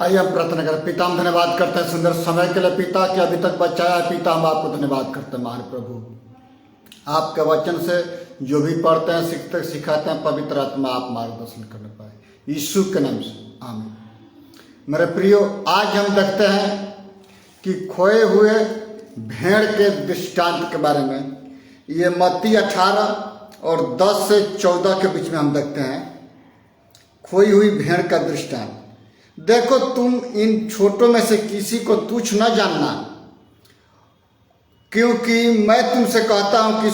आइए हम प्रार्थना करें। पिता, हम धन्यवाद करते हैं सुंदर समय के लिए पिता कि अभी तक बचाया है। पिता, हम आपको धन्यवाद करते हैं महान प्रभु। आपके वचन से जो भी पढ़ते हैं, सीखते सिखाते हैं, पवित्र आत्मा आप मार्गदर्शन करने पाए, यीशु के नाम से आमीन। मेरे प्रियो, आज हम देखते हैं कि खोए हुए भेड़ के दृष्टांत के बारे में। ये मत्ती 18 और 10 से 14 के बीच में हम देखते हैं खोई हुई भेड़ का दृष्टांत। देखो, तुम इन छोटों में से किसी को तुच्छ न जानना, क्योंकि मैं तुमसे कहता हूं कि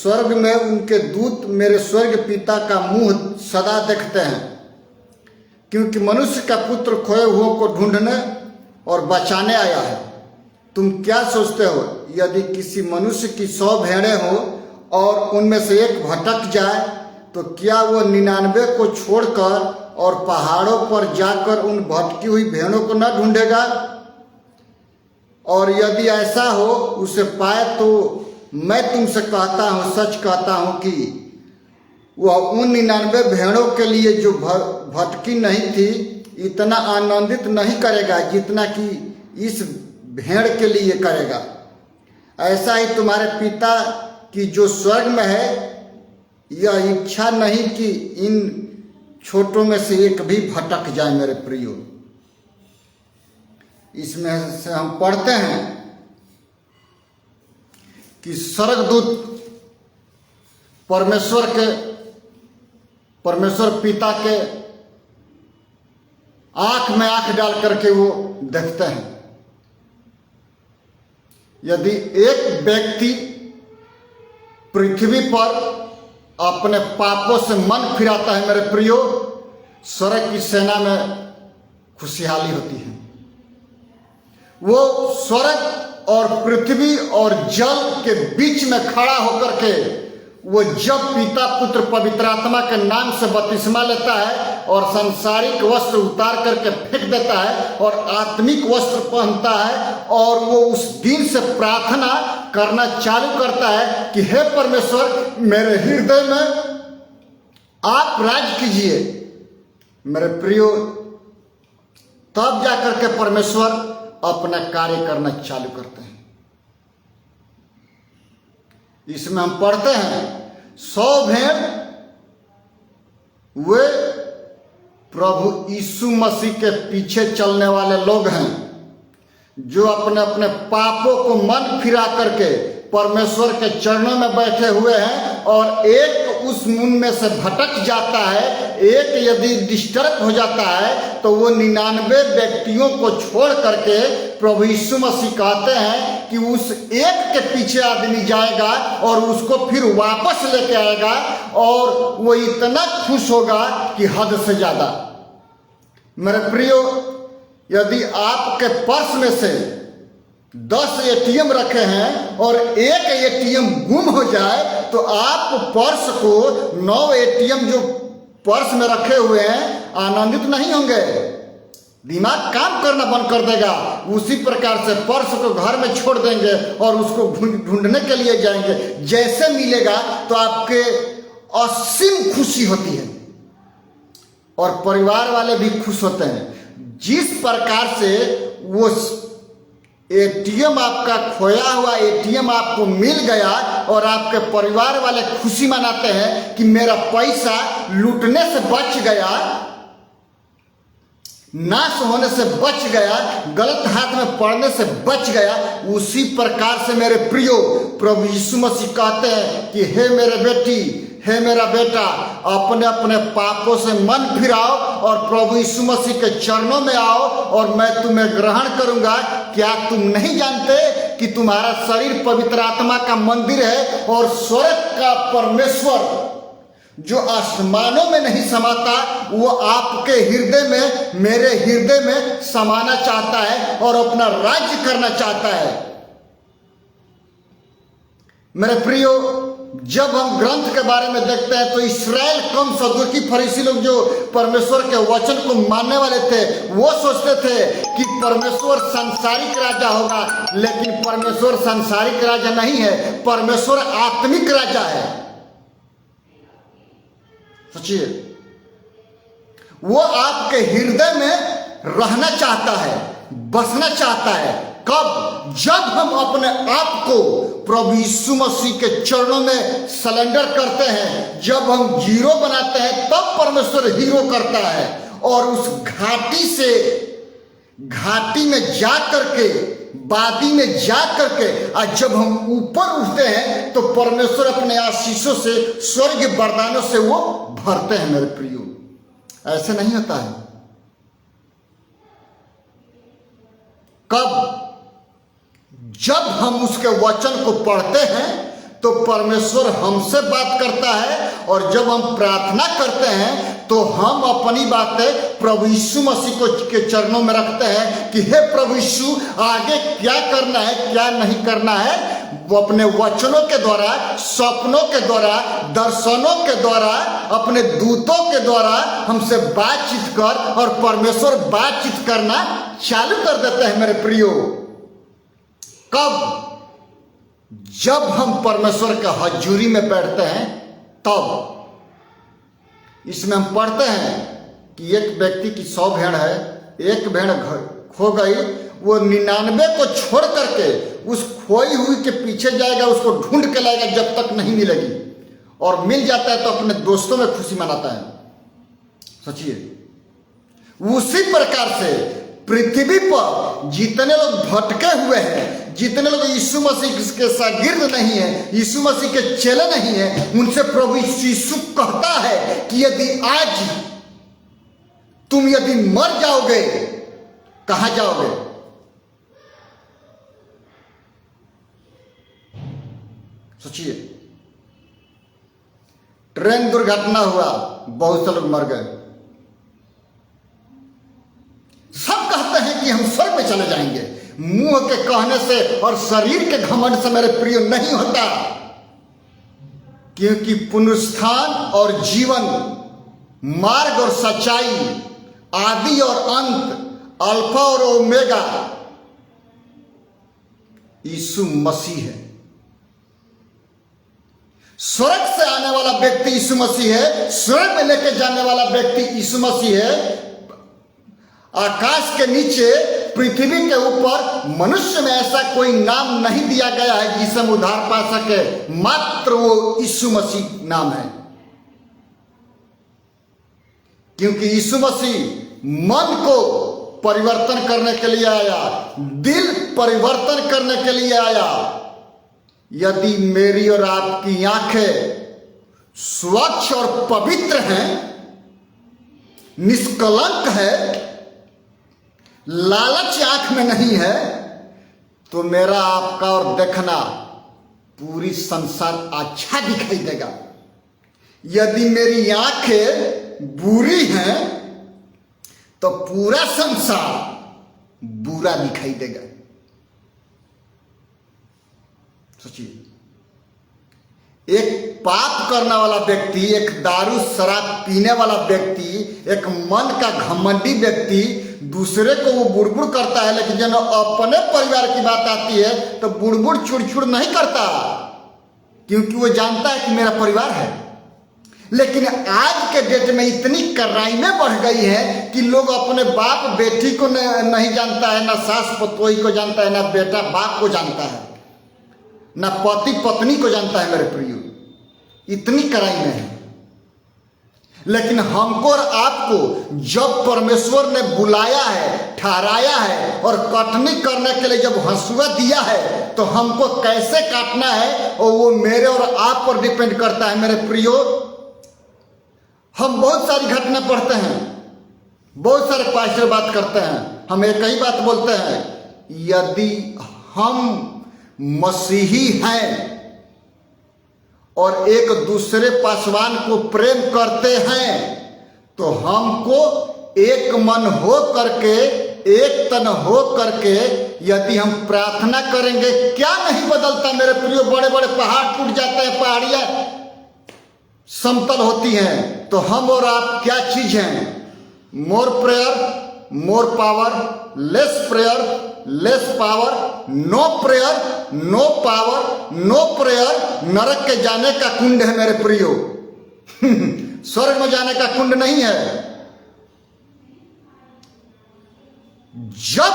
स्वर्ग में उनके दूत मेरे स्वर्ग पिता का मुंह सदा देखते हैं। क्योंकि मनुष्य का पुत्र खोए हुओं को ढूंढने और बचाने आया है। तुम क्या सोचते हो, यदि किसी मनुष्य की 100 भेड़ें हो और उनमें से एक भटक जाए तो क्या वो 99 को छोड़कर और पहाड़ों पर जाकर उन भटकी हुई भेड़ों को न ढूंढेगा? और यदि ऐसा हो उसे पाए तो मैं तुमसे कहता हूं, सच कहता हूं कि वह उन 99 भेड़ों के लिए जो भटकी नहीं थी इतना आनंदित नहीं करेगा जितना कि इस भेड़ के लिए करेगा। ऐसा ही तुम्हारे पिता की जो स्वर्ग में है, यह इच्छा नहीं कि इन छोटों में से एक भी भटक जाए। मेरे प्रियो, इसमें से हम पढ़ते हैं कि स्वर्गदूत परमेश्वर पिता के आंख में आंख डाल करके वो देखते हैं। यदि एक व्यक्ति पृथ्वी पर अपने पापों से मन फिराता है, मेरे प्रियो, स्वर्ग की सेना में खुशहाली होती है। वो स्वर्ग और पृथ्वी और जल के बीच में खड़ा होकर के वो जब पिता पुत्र पवित्र आत्मा के नाम से बपतिस्मा लेता है और सांसारिक वस्त्र उतार करके फेंक देता है और आत्मिक वस्त्र पहनता है, और वो उस दिन से प्रार्थना करना चालू करता है कि हे परमेश्वर, मेरे हृदय में आप राज कीजिए। मेरे प्रियो, तब जाकर के परमेश्वर अपना कार्य करना चालू करते हैं। इसमें हम पढ़ते हैं 100 भेड़ वे प्रभु यीशु मसीह के पीछे चलने वाले लोग हैं, जो अपने अपने पापों को मन फिरा करके परमेश्वर के चरणों में बैठे हुए हैं। और एक उस उनमें से भटक जाता है, एक यदि डिस्टर्ब हो जाता है तो वो 99 व्यक्तियों को छोड़ करके प्रभु यीशु मसीह कहते हैं कि उस एक के पीछे आदमी जाएगा और उसको फिर वापस लेके आएगा, और वो इतना खुश होगा कि हद से ज्यादा। मेरे प्रियो, यदि आपके पर्स में से 10 एटीएम रखे हैं और एक एटीएम गुम हो जाए तो आप पर्स को 9 एटीएम जो पर्स में रखे हुए हैं आनंदित नहीं होंगे, दिमाग काम करना बंद कर देगा। उसी प्रकार से पर्स को घर में छोड़ देंगे और उसको ढूंढने के लिए जाएंगे। जैसे मिलेगा तो आपके असीम खुशी होती है और परिवार वाले भी खुश होते हैं। जिस प्रकार से वो एटीएम आपका खोया हुआ एटीएम आपको मिल गया और आपके परिवार वाले खुशी मनाते हैं कि मेरा पैसा लूटने से बच गया, नाश होने से बच गया, गलत हाथ में पड़ने से बच गया। उसी प्रकार से मेरे प्रियो, प्रभु यीशु मसीह कहते हैं कि हे मेरे बेटी, हे मेरा बेटा, अपने अपने पापों से मन फिराओ और प्रभु यीशु मसीह के चरणों में आओ और मैं तुम्हें ग्रहण करूंगा। क्या तुम नहीं जानते कि तुम्हारा शरीर पवित्र आत्मा का मंदिर है और स्वर्ग का परमेश्वर जो आसमानों में नहीं समाता, वो आपके हृदय में, मेरे हृदय में समाना चाहता है और अपना राज्य करना चाहता है। मेरे प्रियो, जब हम ग्रंथ के बारे में देखते हैं तो इस्राएल कम सदुकी फरीसी लोग जो परमेश्वर के वचन को मानने वाले थे, वो सोचते थे कि परमेश्वर सांसारिक राजा होगा, लेकिन परमेश्वर सांसारिक राजा नहीं है, परमेश्वर आत्मिक राजा है। सोचिए, वो आपके हृदय में रहना चाहता है, बसना चाहता है। कब? जब हम अपने आप को प्रभु यीशु मसीह के चरणों में सरेंडर करते हैं, जब हम जीरो बनाते हैं, तब परमेश्वर हीरो करता है। और उस घाटी में जा करके, वादी में जा करके, और जब हम ऊपर उठते हैं तो परमेश्वर अपने आशीषों से, स्वर्ग वरदानों से वो भरते हैं मेरे प्रियो। ऐसे नहीं होता है। कब? जब हम उसके वचन को पढ़ते हैं तो परमेश्वर हमसे बात करता है, और जब हम प्रार्थना करते हैं तो हम अपनी बातें प्रभु यीशु मसीह को के चरणों में रखते हैं कि हे प्रभु यीशु, आगे क्या करना है, क्या नहीं करना है। वो अपने वचनों के द्वारा, सपनों के द्वारा, दर्शनों के द्वारा, अपने दूतों के द्वारा हमसे बातचीत कर, और परमेश्वर बातचीत करना चालू कर देते हैं मेरे प्रियो। कब? जब हम परमेश्वर के हजूरी में बैठते हैं तब। इसमें हम पढ़ते हैं कि एक व्यक्ति की 100 भेड़ है, एक भेड़ खो गई, वो 99 को छोड़ करके उस खोई हुई के पीछे जाएगा, उसको ढूंढ के लाएगा जब तक नहीं मिलेगी, और मिल जाता है तो अपने दोस्तों में खुशी मनाता है। सोचिए, उसी प्रकार से पृथ्वी पर जितने लोग भटके हुए हैं, जितने लोग यीशु मसीह के शागिर्द नहीं है, यीशु मसीह के चेले नहीं है, उनसे प्रभु यीशु कहता है कि यदि आज तुम यदि मर जाओगे, कहां जाओगे? सोचिए, ट्रेन दुर्घटना हुआ, बहुत से लोग मर गए। सब कहते हैं कि हम स्वर्ग में चले जाएंगे। मुंह के कहने से और शरीर के घमंड से मेरे प्रिय नहीं होता, क्योंकि पुनरुत्थान और जीवन, मार्ग और सच्चाई, आदि और अंत, अल्फा और ओमेगा यीशु मसीह है। स्वर्ग से आने वाला व्यक्ति यीशु मसीह है, स्वर्ग में लेके जाने वाला व्यक्ति यीशु मसीह है। आकाश के नीचे, पृथ्वी के ऊपर मनुष्य में ऐसा कोई नाम नहीं दिया गया है जिससे हम उद्धार पा सके, मात्र वो यीशु मसीह नाम है। क्योंकि यीशु मसीह मन को परिवर्तन करने के लिए आया, दिल परिवर्तन करने के लिए आया। यदि मेरी और आपकी आंखें स्वच्छ और पवित्र हैं, निष्कलंक है, लालच आंख में नहीं है, तो मेरा आपका और देखना पूरी संसार अच्छा दिखाई देगा। यदि मेरी आंखें बुरी हैं तो पूरा संसार बुरा दिखाई देगा। सोचिए, एक पाप करने वाला व्यक्ति, एक दारू शराब पीने वाला व्यक्ति, एक मन का घमंडी व्यक्ति दूसरे को वो बुड़बुड़ करता है, लेकिन जब अपने परिवार की बात आती है तो बुड़बुड़ चुड़चुड़ नहीं करता, क्योंकि वो जानता है कि मेरा परिवार है। लेकिन आज के डेट में इतनी कराइमें बढ़ गई है कि लोग अपने बाप बेटी को नहीं जानता है, ना सास पतोही को जानता है, ना बेटा बाप को जानता है, ना पति पत्नी को जानता है मेरे प्रियो। इतनी कराइमें है। लेकिन हमको और आपको जब परमेश्वर ने बुलाया है, ठहराया है, और कटनी करने के लिए जब हंसुआ दिया है, तो हमको कैसे काटना है और वो मेरे और आप पर डिपेंड करता है मेरे प्रियो। हम बहुत सारी घटना पढ़ते हैं, बहुत सारे पास्टर बात करते हैं, हम एक ही बात बोलते हैं, यदि हम मसीही हैं और एक दूसरे पासवान को प्रेम करते हैं तो हमको एक मन हो करके, एक तन हो करके यदि हम प्रार्थना करेंगे, क्या नहीं बदलता मेरे प्रियो। बड़े बड़े पहाड़ टूट जाते हैं, पहाड़ियां समतल होती हैं, तो हम और आप क्या चीज हैं? More prayer more power, less prayer less power, no prayer no power, no prayer नरक के जाने का कुंड है मेरे प्रियो। स्वर्ग में जाने का कुंड नहीं है। जब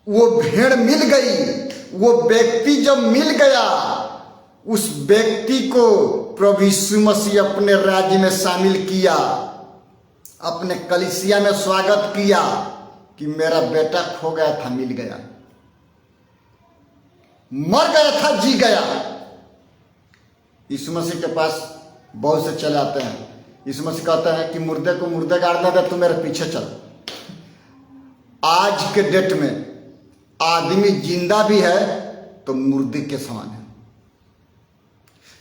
वो भेड़ मिल गई, वो व्यक्ति जब मिल गया, उस व्यक्ति को प्रभु यीशु मसीह अपने राज्य में शामिल किया, अपने कलीसिया में स्वागत किया कि मेरा बेटा खो गया था, मिल गया, मर गया था, जी गया। यीशु मसीह के पास बहुत से चले आते हैं। यीशु मसीह कहते हैं कि मुर्दे को मुर्दे गाड़ने दे, तू मेरे पीछे चल। आज के डेट में आदमी जिंदा भी है तो मुर्दे के समान है।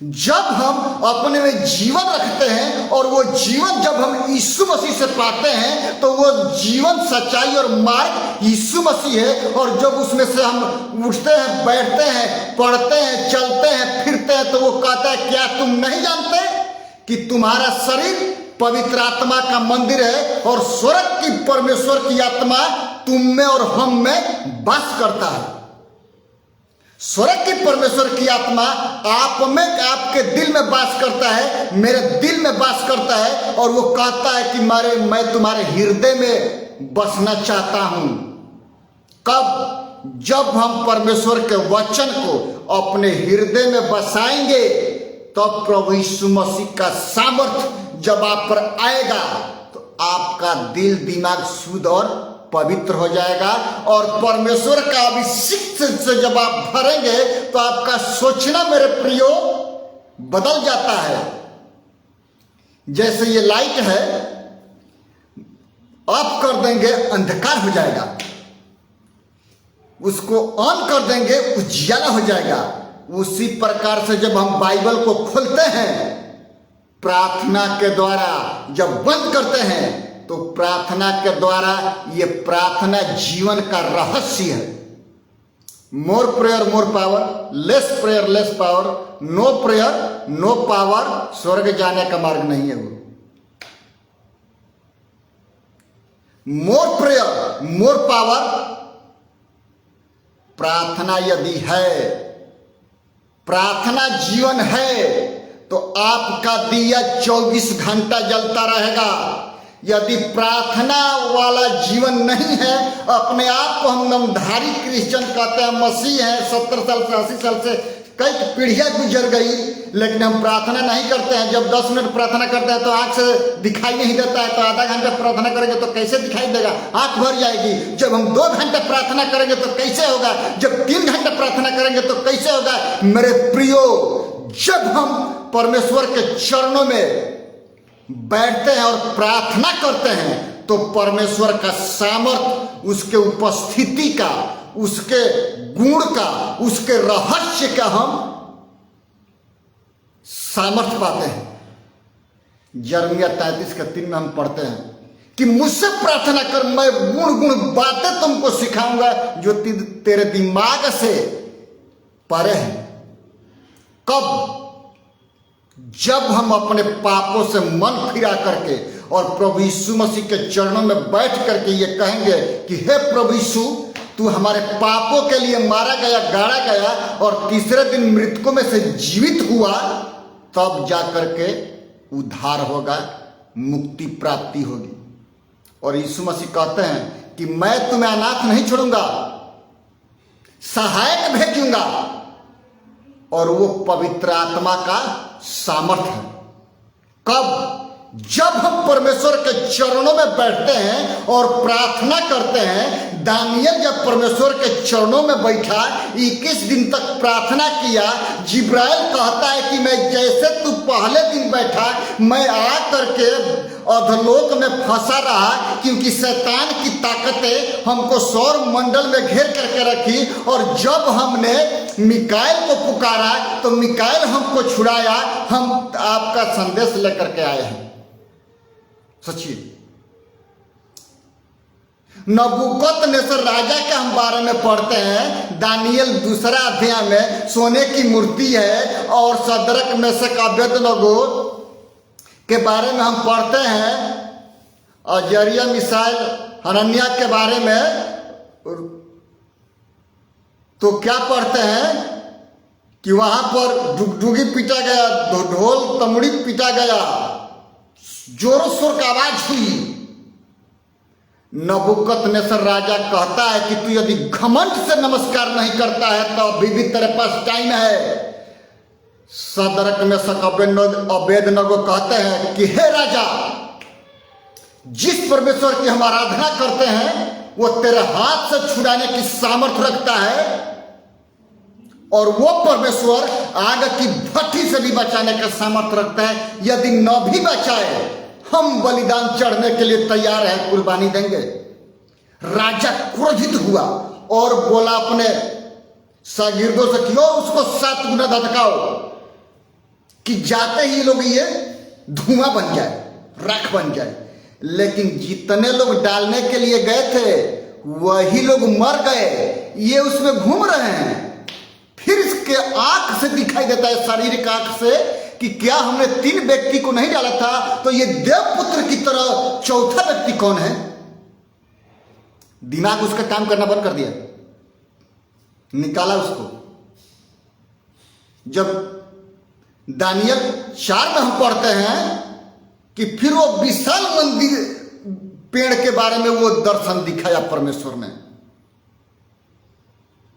जब हम अपने में जीवन रखते हैं और वो जीवन जब हम यीशु मसीह से पाते हैं तो वो जीवन, सच्चाई और मार्ग यीशु मसीह है। और जब उसमें से हम उठते हैं, बैठते हैं, पढ़ते हैं, चलते हैं, फिरते हैं, तो वो कहता है क्या तुम नहीं जानते कि तुम्हारा शरीर पवित्र आत्मा का मंदिर है और स्वर्ग की परमेश्वर की आत्मा तुम में और हम में वास करता है। स्वर्ग की परमेश्वर की आत्मा आप में, आपके दिल में वास करता है, मेरे दिल में वास करता है। और वो कहता है कि मैं तुम्हारे हृदय में बसना चाहता हूं। कब? जब हम परमेश्वर के वचन को अपने हृदय में बसाएंगे, तब प्रभु यीशु मसीह का सामर्थ्य जब आप पर आएगा तो आपका दिल दिमाग शुद्ध और पवित्र हो जाएगा। और परमेश्वर का अभिषेक से जब आप भरेंगे तो आपका सोचना, मेरे प्रियो, बदल जाता है। जैसे ये लाइट है, ऑफ कर देंगे अंधकार हो जाएगा, उसको ऑन कर देंगे उजियाला हो जाएगा। उसी प्रकार से जब हम बाइबल को खोलते हैं, प्रार्थना के द्वारा जब बंद करते हैं, तो प्रार्थना के द्वारा, ये प्रार्थना जीवन का रहस्य है। More prayer more power, less prayer less power, no prayer no power, स्वर्ग जाने का मार्ग नहीं है वो। मोर प्रेयर मोर पावर, प्रार्थना यदि है, प्रार्थना जीवन है, तो आपका दिया 24 घंटा जलता रहेगा। यदि प्रार्थना वाला जीवन नहीं है, अपने आप को हम नामधारी क्रिश्चियन कहते हैं, मसीह हैं, 70 साल से 80 साल से कई पीढ़ियां गुजर गई, लेकिन हम प्रार्थना नहीं करते हैं। जब 10 मिनट प्रार्थना करते हैं तो आंख से दिखाई नहीं देता है, तो आधा घंटा प्रार्थना करेंगे तो कैसे दिखाई देगा? आंख भर जाएगी। जब हम 2 घंटे प्रार्थना करेंगे तो कैसे होगा? जब 3 घंटे प्रार्थना करेंगे तो कैसे होगा? मेरे प्रियो, जब हम परमेश्वर के चरणों में बैठते हैं और प्रार्थना करते हैं, तो परमेश्वर का सामर्थ, उसके उपस्थिति का, उसके गुण का, उसके रहस्य का हम सामर्थ पाते हैं। यिर्मयाह 33:3 में हम पढ़ते हैं कि मुझसे प्रार्थना कर, मैं गुण गुण बातें तुमको सिखाऊंगा जो तेरे दिमाग से परे है। कब? जब हम अपने पापों से मन फिरा करके और प्रभु यीशु मसीह के चरणों में बैठ करके ये कहेंगे कि हे प्रभु यीशु, तू हमारे पापों के लिए मारा गया, गाड़ा गया और तीसरे दिन मृतकों में से जीवित हुआ, तब जाकर के उद्धार होगा, मुक्ति प्राप्ति होगी। और यीशु मसीह कहते हैं कि मैं तुम्हें अनाथ नहीं छोड़ूंगा, सहायक भेजूंगा। और वो पवित्र आत्मा का सामर्थ्य है। कब? जब हम परमेश्वर के चरणों में बैठते हैं और प्रार्थना करते हैं। दानियल जब परमेश्वर के चरणों में बैठा, 21 दिन तक प्रार्थना किया, जिब्राइल कहता है कि मैं जैसे तू पहले दिन बैठा, मैं आ करके अधोलोक में फंसा रहा, क्योंकि शैतान की ताकतें हमको सौर मंडल में घेर करके रखी। और जब हमने मिकाएल को पुकारा तो मिकाएल हमको छुड़ाया। हम आपका संदेश लेकर के आए हैं। सोचिए, नबूकदनेस्सर राजा के हम बारे में पढ़ते हैं, दानियल 2 अध्याय में सोने की मूर्ति है। और सदरक मेशक अबेदनगो के बारे में हम पढ़ते हैं, अजरिया मिसाइल हनन्याह के बारे में। तो क्या पढ़ते हैं कि वहां पर डुगडुगी पीटा गया, ढोल तमड़ी पीटा गया, जोरों शोर की आवाज हुई। नबूकदनेस्सर राजा कहता है कि तू यदि घमंड से नमस्कार नहीं करता है तो अभी भी तेरे पास टाइम है। सदरक मेशक अबेदनगो कहते हैं कि हे राजा, जिस परमेश्वर की हम आराधना करते हैं वो तेरे हाथ से छुड़ाने की सामर्थ्य रखता है, और वो परमेश्वर आग की भट्टी से भी बचाने का सामर्थ्य रखता है। यदि न भी बचाए, हम बलिदान चढ़ने के लिए तैयार हैं, कुर्बानी देंगे। राजा क्रोधित हुआ और बोला अपने शागिर्दों से कि और उसको 7 गुना धधकाओ कि जाते ही लोग ये धुआं बन जाए, राख बन जाए। लेकिन जितने लोग डालने के लिए गए थे वही लोग मर गए, ये उसमें घूम रहे हैं। फिर इसके आंख से दिखाई देता है, शारीरिक आंख से, कि क्या हमने 3 व्यक्ति को नहीं डाला था, तो ये देवपुत्र की तरह चौथा व्यक्ति कौन है? दिमाग उसका काम करना बंद कर दिया, निकाला उसको। जब दानियल 4 में हम पढ़ते हैं कि फिर वो विशाल मंदिर पेड़ के बारे में वो दर्शन दिखाया परमेश्वर ने,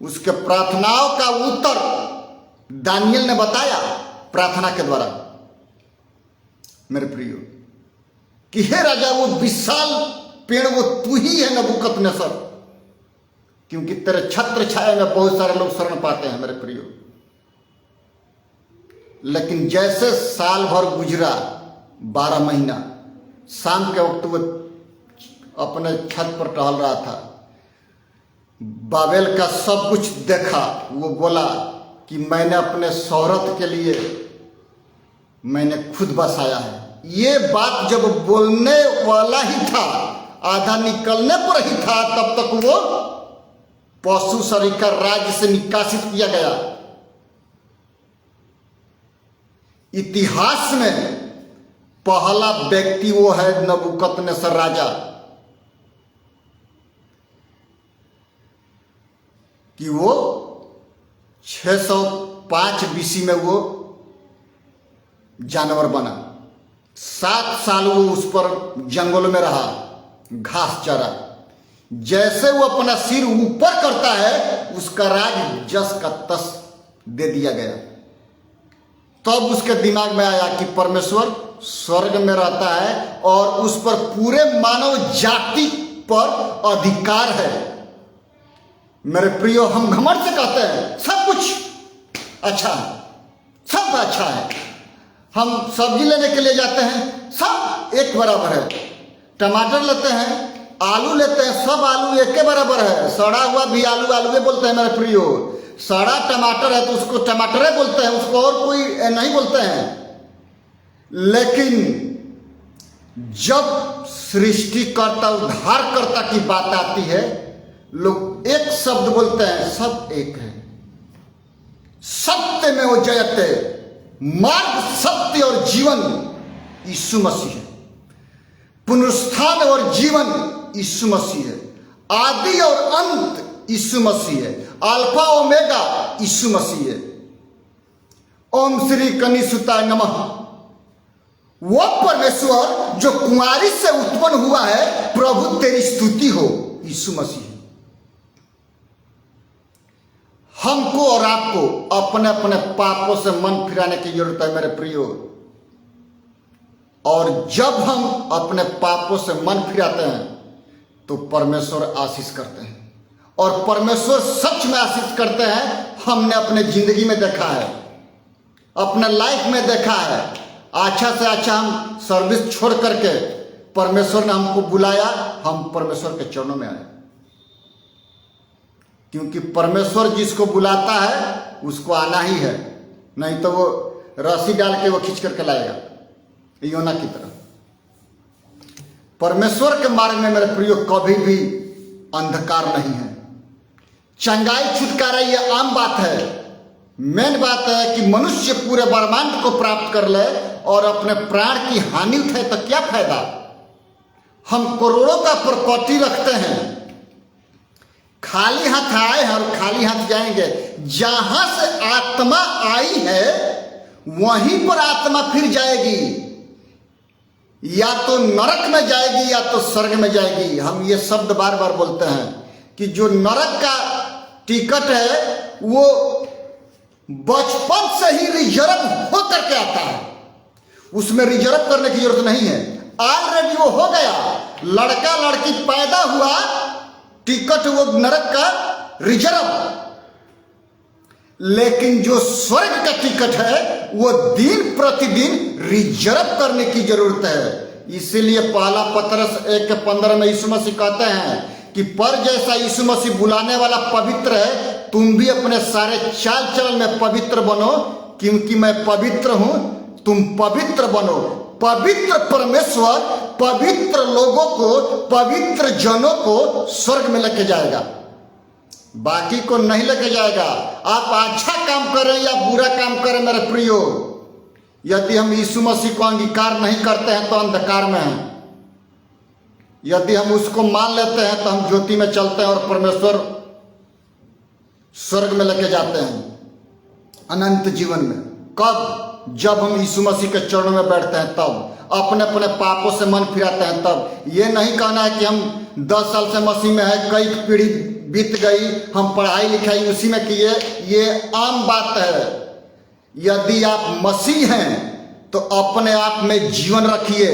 उसके प्रार्थनाओं का उत्तर दानियल ने बताया प्रार्थना के द्वारा, मेरे प्रियो, कि हे राजा वो विशाल पेड़ वो तू ही है नबूकदनेस्सर, क्योंकि तेरे छत्र छाया में बहुत सारे लोग शरण पाते हैं मेरे प्रियो। लेकिन जैसे साल भर गुजरा, 12 महीना, शाम के वक्त वो अपने छत पर टहल रहा था, बाबेल का सब कुछ देखा। वो बोला कि मैंने अपने शोहरत के लिए मैंने खुद बसाया है। ये बात जब बोलने वाला ही था, आधा निकलने पर ही था, तब तक वो पशु शरीर का राज्य से निकासित किया गया। इतिहास में पहला व्यक्ति वो है नबूकदनेस्सर राजा, कि वो 605 BC में वो जानवर बना। 7 साल वो उस पर जंगल में रहा, घास चरा। जैसे वो अपना सिर ऊपर करता है, उसका राज जस का तस दे दिया गया। तब उसके दिमाग में आया कि परमेश्वर स्वर्ग में रहता है और उस पर पूरे मानव जाति पर अधिकार है। मेरे प्रियो, हम घमंड से कहते हैं सब कुछ अच्छा है, सब अच्छा है। हम सब्जी लेने के लिए जाते हैं, सब एक बराबर है। टमाटर लेते हैं, आलू लेते हैं, सब आलू एक के बराबर है। सड़ा हुआ भी आलू आलू बोलते हैं मेरे प्रियो। सड़ा टमाटर है तो उसको टमाटर बोलते हैं, उसको और कोई नहीं बोलते हैं। लेकिन जब सृष्टिकर्ता उद्धारकर्ता की बात आती है, लोग एक शब्द बोलते हैं, सब एक है। सत्य में वो जयते, मार्ग सत्य और जीवन यीशु मसीह है। पुनरुत्थान और जीवन यीशु मसीह है। आदि और अंत यीशु मसीह है। अल्फा ओमेगा यीशु मसीह है। ओम श्री कनिसुताय नमः। वो परमेश्वर जो कुंवारी से उत्पन्न हुआ है, प्रभु तेरी स्तुति हो यीशु मसीह। हमको और आपको अपने अपने पापों से मन फिराने की जरूरत है मेरे प्रियो। और जब हम अपने पापों से मन फिराते हैं तो परमेश्वर आशीष करते हैं, और परमेश्वर सच में आशीष करते हैं। हमने अपने जिंदगी में देखा है, अपने लाइफ में देखा है। अच्छा से अच्छा हम सर्विस छोड़ करके परमेश्वर ने हमको बुलाया, हम परमेश्वर के चरणों में आए। क्योंकि परमेश्वर जिसको बुलाता है उसको आना ही है, नहीं तो वो रस्सी डाल के वो खींच करके लाएगा, योना की तरह। परमेश्वर के मार्ग में मेरे प्रियो कभी भी अंधकार नहीं है। चंगाई छुटकारा ये आम बात है। मेन बात है कि मनुष्य पूरे ब्रह्मांड को प्राप्त कर ले और अपने प्राण की हानि उठाए तो क्या फायदा। हम करोड़ों का प्रॉपर्टी रखते हैं, खाली हाथ आए हैं और खाली हाथ जाएंगे। जहां से आत्मा आई है वहीं पर आत्मा फिर जाएगी। या तो नरक में जाएगी या तो स्वर्ग में जाएगी। हम ये शब्द बार बार बोलते हैं कि जो नरक का टिकट है वो बचपन से ही रिजर्व होकर के आता है, उसमें रिजर्व करने की जरूरत नहीं है, ऑलरेडी वो हो गया। लड़का लड़की पैदा हुआ, टिकट वो नरक का रिजर्व। लेकिन जो स्वर्ग का टिकट है वो दिन प्रतिदिन रिजर्व करने की जरूरत है। इसीलिए पहला पतरस 1:15 में यीशु मसीह कहते हैं कि पर जैसा यीशु मसीह बुलाने वाला पवित्र है, तुम भी अपने सारे चाल चलन में पवित्र बनो, क्योंकि मैं पवित्र हूं, तुम पवित्र बनो। पवित्र परमेश्वर पवित्र लोगों को, पवित्र जनों को स्वर्ग में लेके जाएगा, बाकी को नहीं लेके जाएगा। आप अच्छा काम करें या बुरा काम करें मेरे प्रियो, यदि हम यीशु मसीह को अंगीकार नहीं करते हैं तो अंधकार में हैं। यदि हम उसको मान लेते हैं तो हम ज्योति में चलते हैं और परमेश्वर स्वर्ग में लेके जाते हैं अनंत जीवन में। कब? जब हम यीशु मसीह के चरणों में बैठते हैं, तब अपने अपने पापों से मन फिराते हैं तब। ये नहीं कहना है कि हम 10 साल से मसीह में है, कई पीढ़ी बीत गई, हम पढ़ाई लिखाई उसी में किए, ये आम बात है। यदि आप मसीह हैं तो अपने आप में जीवन रखिए।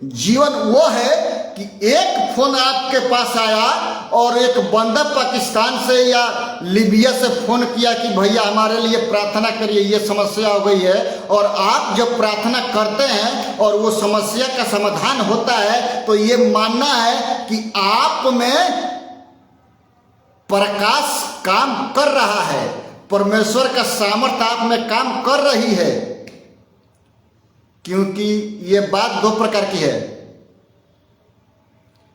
जीवन वो है कि एक फोन आपके पास आया और एक बंदा पाकिस्तान से या लीबिया से फोन किया कि भैया हमारे लिए प्रार्थना करिए, ये समस्या हो गई है, और आप जब प्रार्थना करते हैं और वो समस्या का समाधान होता है तो ये मानना है कि आप में प्रकाश काम कर रहा है, परमेश्वर का सामर्थ्य आप में काम कर रही है। क्योंकि ये बात दो प्रकार की है।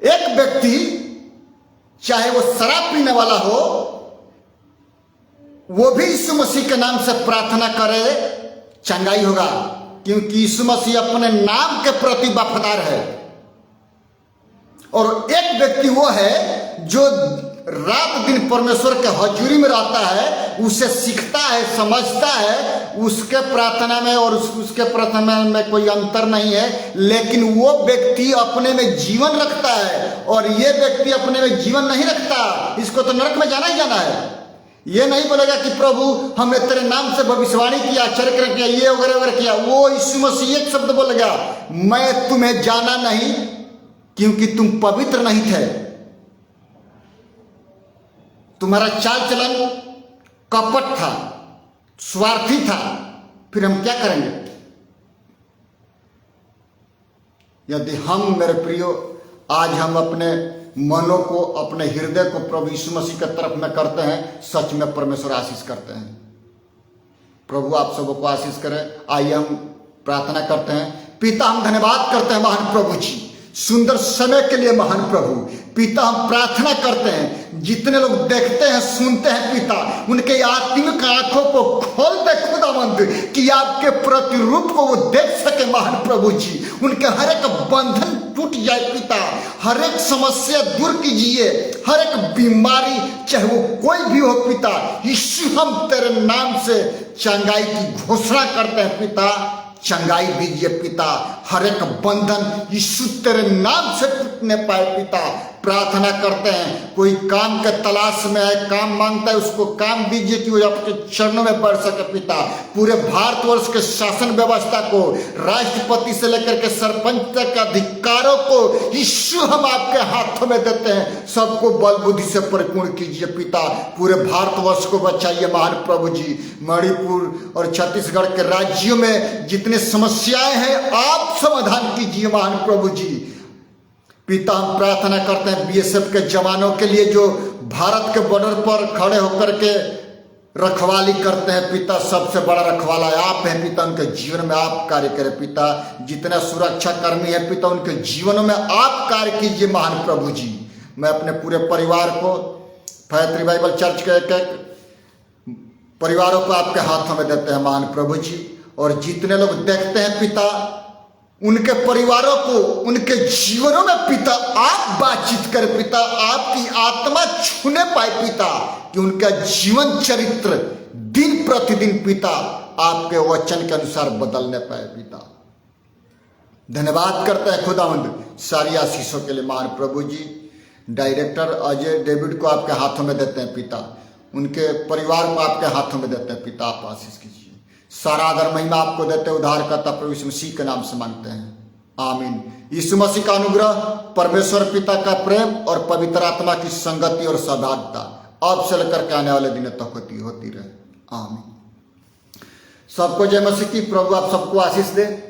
एक व्यक्ति चाहे वो शराब पीने वाला हो, वो भी यीशु मसीह के नाम से प्रार्थना करे, चंगाई होगा, क्योंकि यीशु मसीह अपने नाम के प्रति वफादार है। और एक व्यक्ति वो है जो रात दिन परमेश्वर के हजूरी में रहता है, उसे सीखता है, समझता है, उसके प्रार्थना में और उसके प्रार्थना में कोई अंतर नहीं है। लेकिन वो व्यक्ति अपने में जीवन रखता है और ये व्यक्ति अपने में जीवन नहीं रखता, इसको तो नरक में जाना ही जाना है। ये नहीं बोलेगा कि प्रभु हमने तेरे नाम से भविष्यवाणी किया, आश्चर्य किया, ये वगैरह वगैरह किया। वो यीशु मसीह एक शब्द बोलेगा, मैं तुम्हें जाना नहीं, क्योंकि तुम पवित्र नहीं थे, तुम्हारा चाल चलन कपट था, स्वार्थी था, फिर हम क्या करेंगे? यदि हम मेरे प्रियो आज हम अपने मनों को, अपने हृदय को प्रभु यीशु मसीह की तरफ में करते हैं, सच में परमेश्वर आशीष करते हैं। प्रभु आप सबको आशीष करे। आइए हम प्रार्थना करते हैं। पिता हम धन्यवाद करते हैं महान प्रभु जी, सुंदर समय के लिए महान प्रभु। पिता हम प्रार्थना करते हैं, जितने लोग देखते हैं सुनते हैं पिता, उनके आत्मिक आंखों को खोल दे खुदावंद, कि आपके प्रतिरूप को वो देख सके महान प्रभु जी। उनके हर एक बंधन टूट जाए पिता, हर एक समस्या दूर कीजिए, हर एक बीमारी चाहे वो कोई भी हो पिता, यीशु हम तेरे नाम से चंगाई की घोषणा करते हैं पिता। चंगाई दीजिए पिता, हर एक बंधन यीशु तेरे नाम से टूटने पाए पिता। प्रार्थना करते हैं, कोई काम के तलाश में है, काम मांगता है, उसको काम दीजिए कि वो आपके चरणों में बढ़ सके पिता। पूरे भारतवर्ष के शासन व्यवस्था को, राष्ट्रपति से लेकर के सरपंच तक के अधिकारों को यीशु हम आपके हाथों में देते हैं। सबको बल बुद्धि से परिपूर्ण कीजिए पिता। पूरे भारतवर्ष को बचाइए महान प्रभु जी। मणिपुर और छत्तीसगढ़ के राज्यों में जितने समस्याएं हैं आप समाधान कीजिए महान प्रभु जी। पिता हम प्रार्थना करते हैं बीएसएफ के जवानों के लिए जो भारत के बॉर्डर पर खड़े होकर के रखवाली करते हैं पिता। सबसे बड़ा रखवाला आप हैं पिता, उनके जीवन में आप कार्य करें पिता। जितने सुरक्षा कर्मी हैं पिता, उनके जीवनों में आप कार्य कीजिए महान प्रभु जी। मैं अपने पूरे परिवार को, फैथ रिवाइवल चर्च के परिवारों को आपके हाथों में देते हैं महान प्रभु जी। और जितने लोग देखते हैं पिता, उनके परिवारों को, उनके जीवनों में पिता आप बातचीत करें पिता, आपकी आत्मा छूने पाए पिता, कि उनका जीवन चरित्र दिन प्रतिदिन पिता आपके वचन के अनुसार बदलने पाए पिता। धन्यवाद करते हैं खुदावंद सारी आशीषों के लिए। महान प्रभु जी, डायरेक्टर अजय डेविड को आपके हाथों में देते हैं पिता, उनके परिवार को आपके हाथों में देते हैं पिता, आप आशीष कीजिए। सारा आदर महिमा आपको देते उद्धारकर्ता प्रभु यीशु मसीह के नाम से मांगते हैं, आमीन। यीशु मसीह का अनुग्रह, परमेश्वर पिता का प्रेम और पवित्र आत्मा की संगति और सहभागिता अब से लेकर के आने वाले दिनों तक होती रहे, आमीन। सबको जय मसीह की। प्रभु आप सबको आशीष दे।